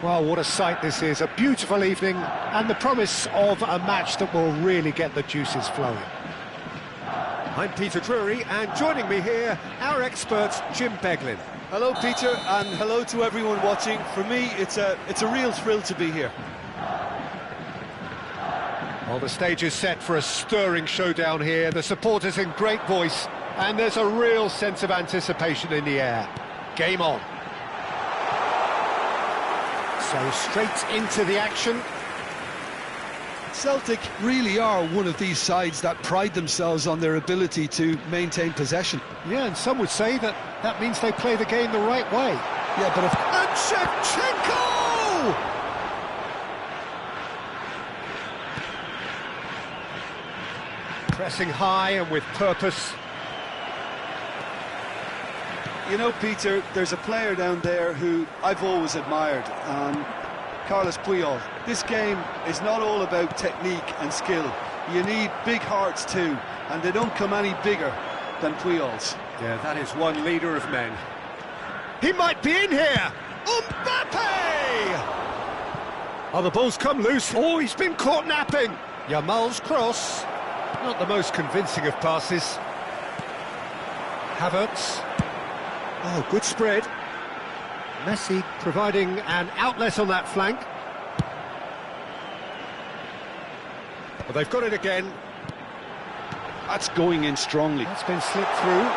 Well, what a sight this is, a beautiful evening and the promise of a match that will really get the juices flowing. I'm Peter Drury, and joining me here, our expert, Jim Beglin. Hello, Peter, and hello to everyone watching. For me, it's a real thrill to be here. Well, the stage is set for a stirring showdown here, the supporters in great voice, and there's a real sense of anticipation in the air. Game on. So straight into the action. Celtic really are one of these sides that pride themselves on their ability to maintain possession. Yeah, and some would say that means they play the game the right way. Yeah, but if... And Shevchenko! Pressing high and with purpose. You know, Peter, there's a player down there who I've always admired, Carlos Puyol. This game is not all about technique and skill. You need big hearts too, and they don't come any bigger than Puyol's. Yeah, that is one leader of men. He might be in here! Mbappe! Oh, the ball's come loose. Oh, he's been caught napping. Yamal's cross. Not the most convincing of passes. Havertz. Oh, good spread. Messi providing an outlet on that flank. Well, they've got it again. That's going in strongly. That's been slipped through.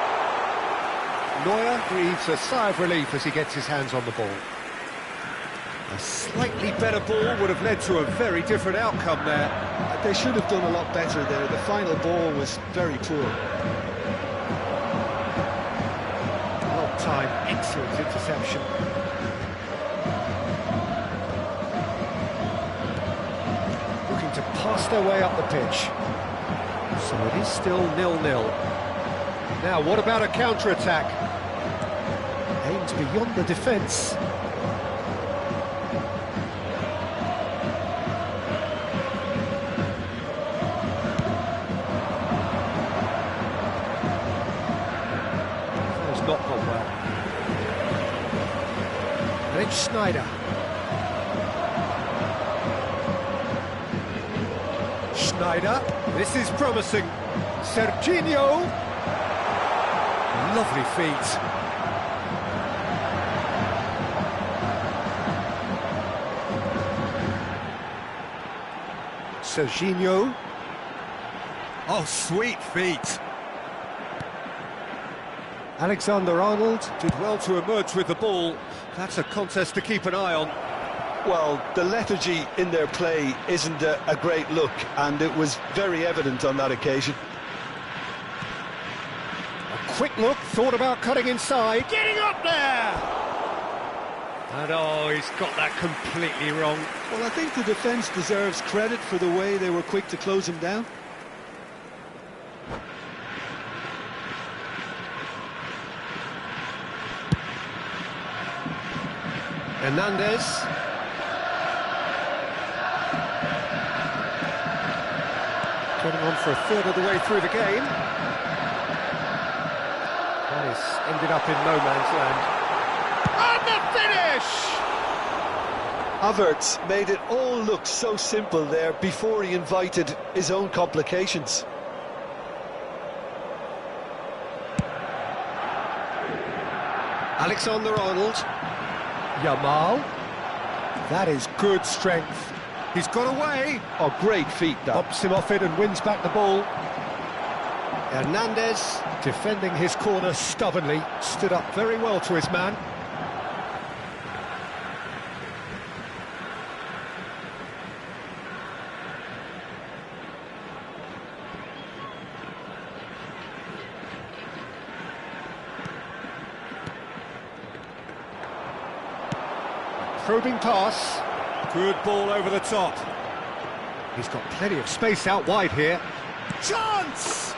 Neuer breathes a sigh of relief as he gets his hands on the ball. A slightly better ball would have led to a very different outcome there. They should have done a lot better there. The final ball was very poor. Time, excellent interception. Looking to pass their way up the pitch. So it is still 0-0. Now, what about a counter-attack? Aims beyond the defence. Not gone well. Then Schneider. Schneider, this is promising. Serginho. Lovely feet. Serginho. Oh, sweet feet. Alexander-Arnold did well to emerge with the ball. That's a contest to keep an eye on. Well, the lethargy in their play isn't a great look, and it was very evident on that occasion. A quick look, thought about cutting inside. Getting up there! And oh, he's got that completely wrong. Well, I think the defence deserves credit for the way they were quick to close him down. Hernandez. Turning on for a third of the way through the game. That has ended up in no man's land. And the finish! Havertz made it all look so simple there before he invited his own complications. Alexander-Arnold. Yamal. That is good strength. He's got away. Oh, great feet, that. Pops him off it and wins back the ball. Hernandez, defending his corner stubbornly, stood up very well to his man. Probing pass. Good ball over the top. He's got plenty of space out wide here. Chance!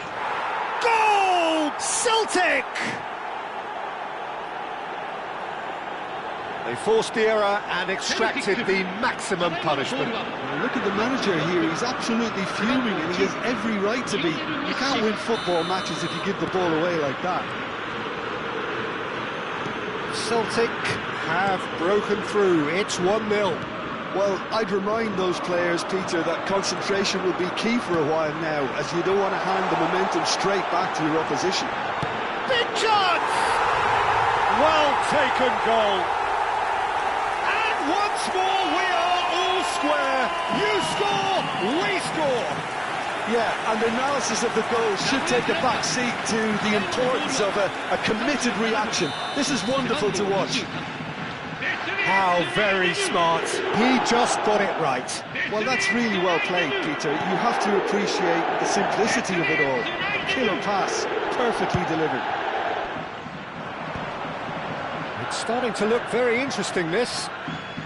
Goal! Celtic! They forced the error and extracted the maximum punishment. Well, look at the manager here. He's absolutely fuming, and he has every right to be. You can't win football matches if you give the ball away like that. Celtic have broken through. It's 1-0. Well, I'd remind those players, Peter, that concentration will be key for a while now, as you don't want to hand the momentum straight back to your opposition. Big chance! Well taken goal. And once more we are all square. You score, we score. Yeah, and analysis of the goal should take a back seat to the importance of a committed reaction. This is wonderful to watch. How very smart. He just got it right. Well, that's really well played, Peter. You have to appreciate the simplicity of it all. Killer pass, perfectly delivered. It's starting to look very interesting, this.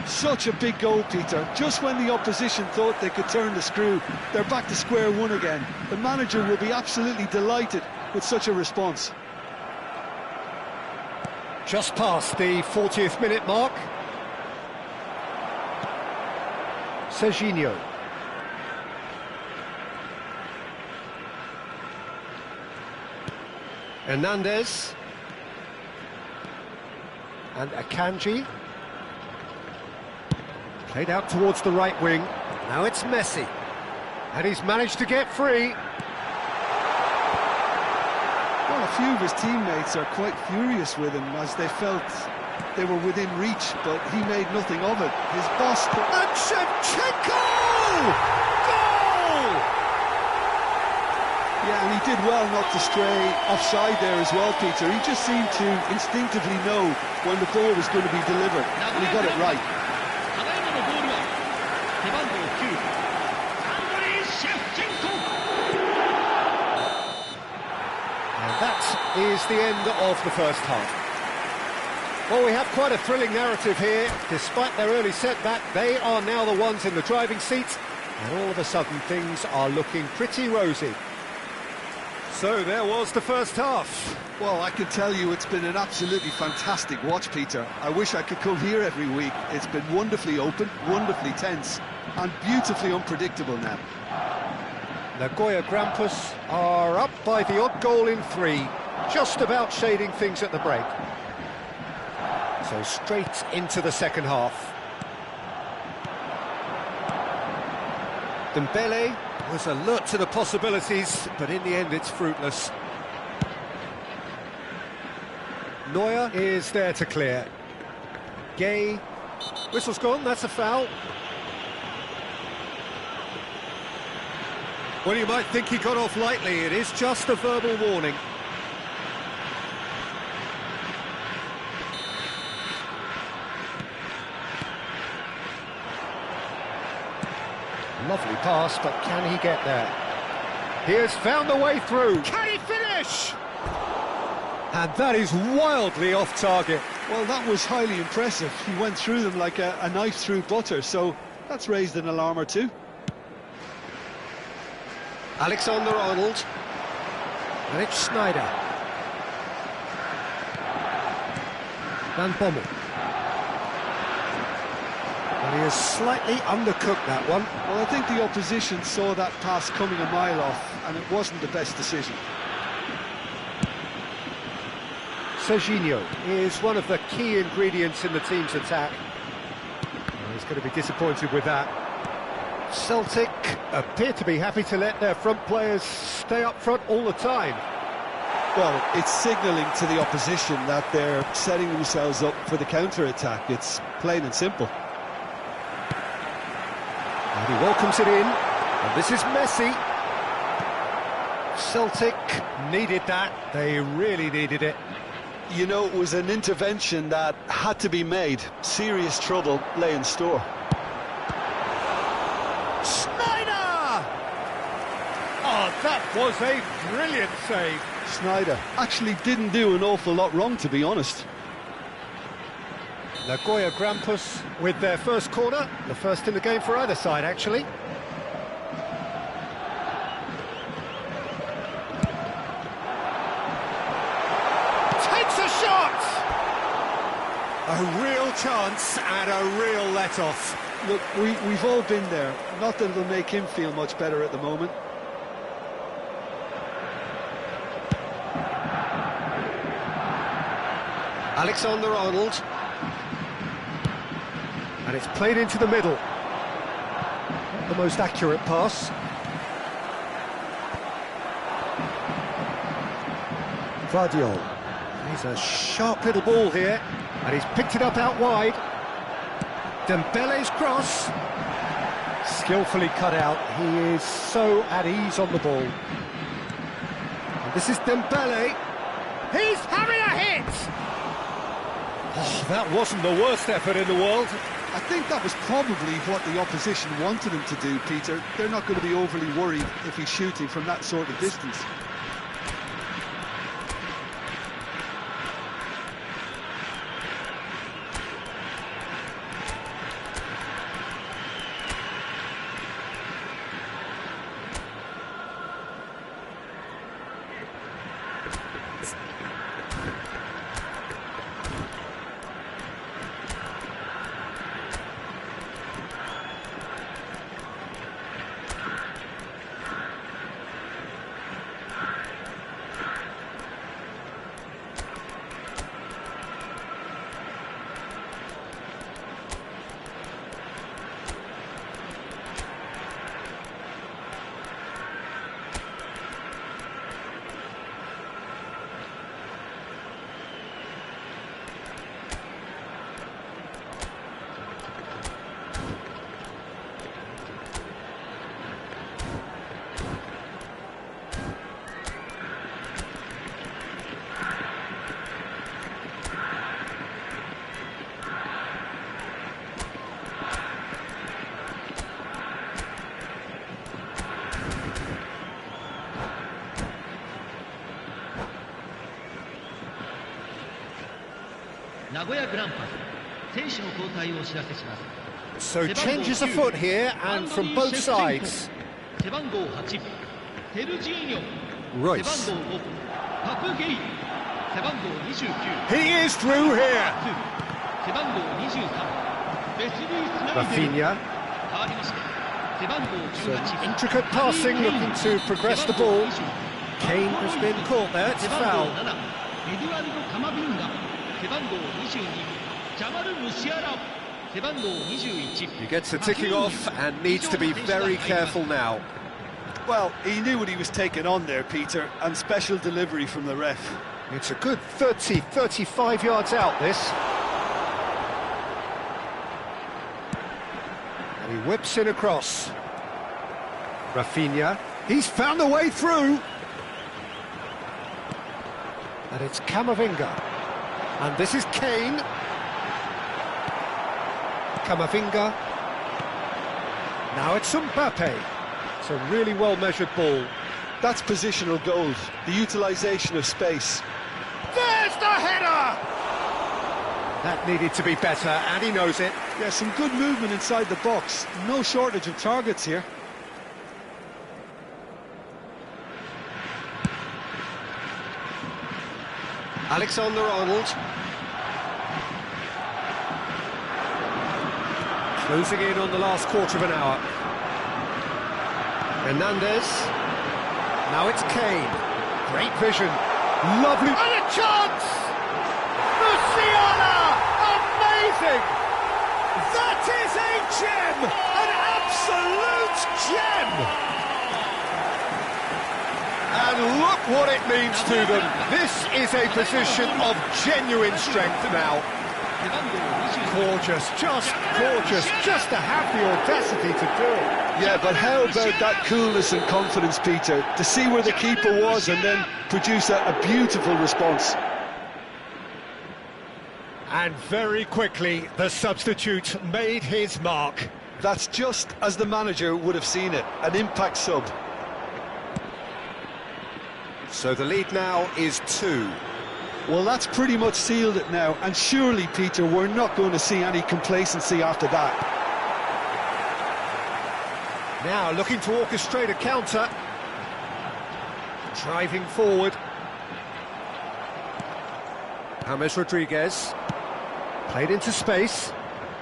Such a big goal, Peter. Just when the opposition thought they could turn the screw, they're back to square one again. The manager will be absolutely delighted with such a response. Just past the 40th minute mark. Serginho. Hernandez. And Akanji. Played out towards the right wing. Now it's Messi. And he's managed to get free. Well, a few of his teammates are quite furious with him as they felt they were within reach, but he made nothing of it. His boss... And Shevchenko! Goal! Yeah, and he did well not to stray offside there as well, Peter. He just seemed to instinctively know when the ball was going to be delivered, and he got it right. And that is the end of the first half. Well, we have quite a thrilling narrative here. Despite their early setback, they are now the ones in the driving seat, and all of a sudden things are looking pretty rosy. So there was the first half. Well, I can tell you it's been an absolutely fantastic watch, Peter. I wish I could come here every week. It's been wonderfully open, wonderfully tense, and beautifully unpredictable now. Nagoya Grampus are up by the odd goal in 3, just about shading things at the break. So straight into the second half. Dembele was alert to the possibilities, but in the end it's fruitless. Neuer is there to clear. Gay. Whistle's gone, that's a foul. Well, you might think he got off lightly, it is just a verbal warning. Lovely pass, but can he get there? He has found the way through. Can he finish? And that is wildly off target. Well, that was highly impressive. He went through them like a knife through butter, so that's raised an alarm or two. Alexander-Arnold. And it's Schneider. Van Bommel. And he has slightly undercooked that one. Well, I think the opposition saw that pass coming a mile off, and it wasn't the best decision. Serginho is one of the key ingredients in the team's attack. Well, he's going to be disappointed with that. Celtic appear to be happy to let their front players stay up front all the time. Well, it's signalling to the opposition that they're setting themselves up for the counter-attack. It's plain and simple. And he welcomes it in, and this is Messi. Celtic needed that, they really needed it. You know, it was an intervention that had to be made. Serious trouble lay in store. Schneider! Oh, that was a brilliant save. Schneider actually didn't do an awful lot wrong, to be honest. Nagoya Grampus with their first corner, the first in the game for either side, actually. Takes a shot! A real chance and a real let-off. Look, we've all been there. Not that it'll make him feel much better at the moment. Alexander-Arnold. And it's played into the middle. Not the most accurate pass. Vardiol. He's a sharp little ball here. And he's picked it up out wide. Dembele's cross. Skillfully cut out. He is so at ease on the ball. And this is Dembele. He's having a hit! Oh, that wasn't the worst effort in the world. I think that was probably what the opposition wanted him to do, Peter. They're not going to be overly worried if he's shooting from that sort of distance. So changes afoot here, and from both sides. Royce. He is through here. Rafinha. Some intricate passing, looking to progress the ball. Kane has been caught there, it's a foul. He gets a ticking off and needs to be very careful now. Well, he knew what he was taking on there, Peter, and special delivery from the ref. It's a good 35 yards out, this. And he whips in across. Rafinha, he's found a way through. And it's Camavinga. And this is Kane. Camavinga. Now it's Mbappe. It's a really well-measured ball. That's positional gold, the utilisation of space. There's the header! That needed to be better, and he knows it. Yeah, some good movement inside the box. No shortage of targets here. Alexander-Arnold. Closing in on the last quarter of an hour. Hernandez. Now it's Kane. Great vision. Lovely. And a chance! Musiala! Amazing! That is a gem! An absolute gem! And look what it means to them. This is a position of genuine strength now. Gorgeous, just to have the audacity to do it. Yeah, but how about that coolness and confidence, Peter, to see where the keeper was and then produce a beautiful response. And very quickly, the substitute made his mark. That's just as the manager would have seen it, an impact sub. So the lead now is 2. Well, that's pretty much sealed it now, and surely, Peter, we're not going to see any complacency after that. Now looking to orchestrate a counter. Driving forward. James Rodriguez. Played into space.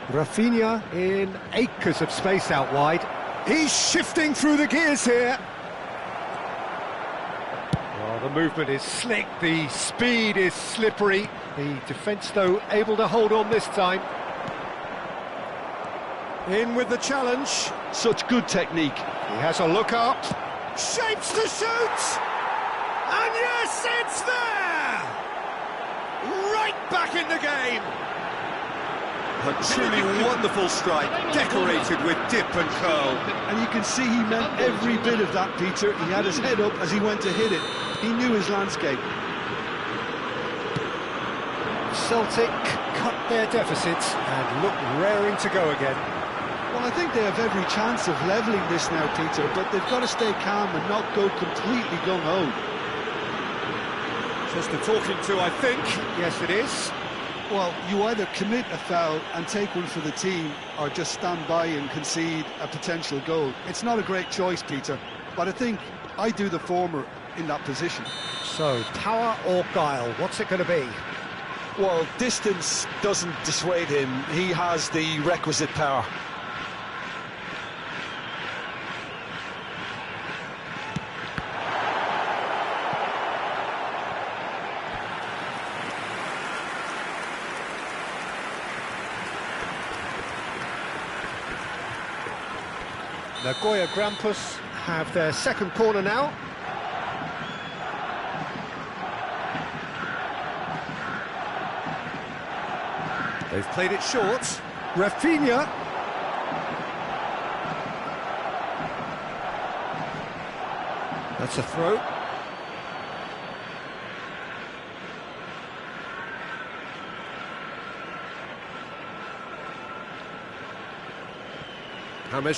Rafinha in acres of space out wide. He's shifting through the gears here. The movement is slick, the speed is slippery. The defence, though, able to hold on this time. In with the challenge. Such good technique. He has a look up. Shapes to shoot! And yes, it's there! Right back in the game! A truly wonderful strike, decorated with dip and curl. And you can see he meant every bit of that, Peter. He had his head up as he went to hit it. He knew his landscape. Celtic cut their deficit and look raring to go again. Well, I think they have every chance of levelling this now, Peter, but they've got to stay calm and not go completely gung-ho. Just a talking to, I think. Yes, it is. Well, you either commit a foul and take one for the team, or just stand by and concede a potential goal. It's not a great choice, Peter, but I think I do the former in that position. So, power or guile, what's it going to be? Well, distance doesn't dissuade him. He has the requisite power. Nagoya Grampus have their second corner now. They've played it short. Rafinha. That's a throw.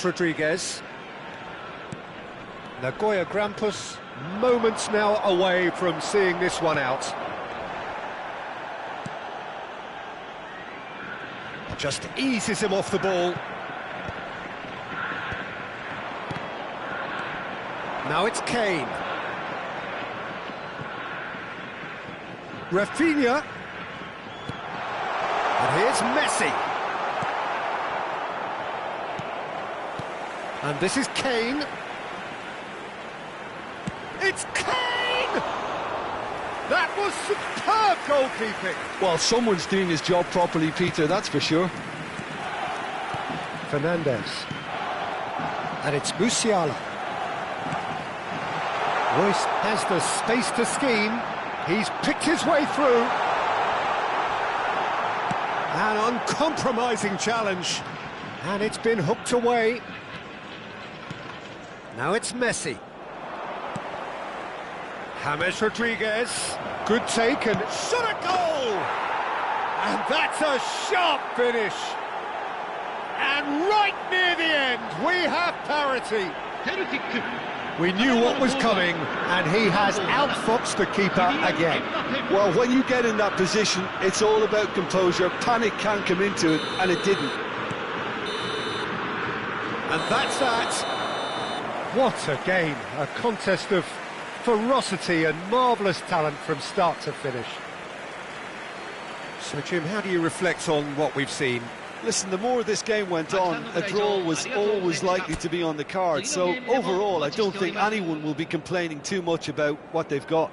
James Rodriguez. Nagoya Grampus, moments now away from seeing this one out. Just eases him off the ball. Now it's Kane. Rafinha. And here's Messi. And this is Kane. It's Kane! That was superb goalkeeping. Well, someone's doing his job properly, Peter, that's for sure. Fernandez. And it's Musiala. Royce has the space to scheme. He's picked his way through. An uncompromising challenge. And it's been hooked away. Now it's Messi. James Rodriguez. Good take and shot a goal! And that's a sharp finish. And right near the end, we have parity. We knew what was coming, and he has outfoxed the keeper again. Well, when you get in that position, it's all about composure. Panic can come into it, and it didn't. And that's that. What a game, a contest of ferocity and marvellous talent from start to finish. So, Jim, how do you reflect on what we've seen? Listen, the more this game went on, a draw was always likely to be on the card. So, overall, I don't think anyone will be complaining too much about what they've got.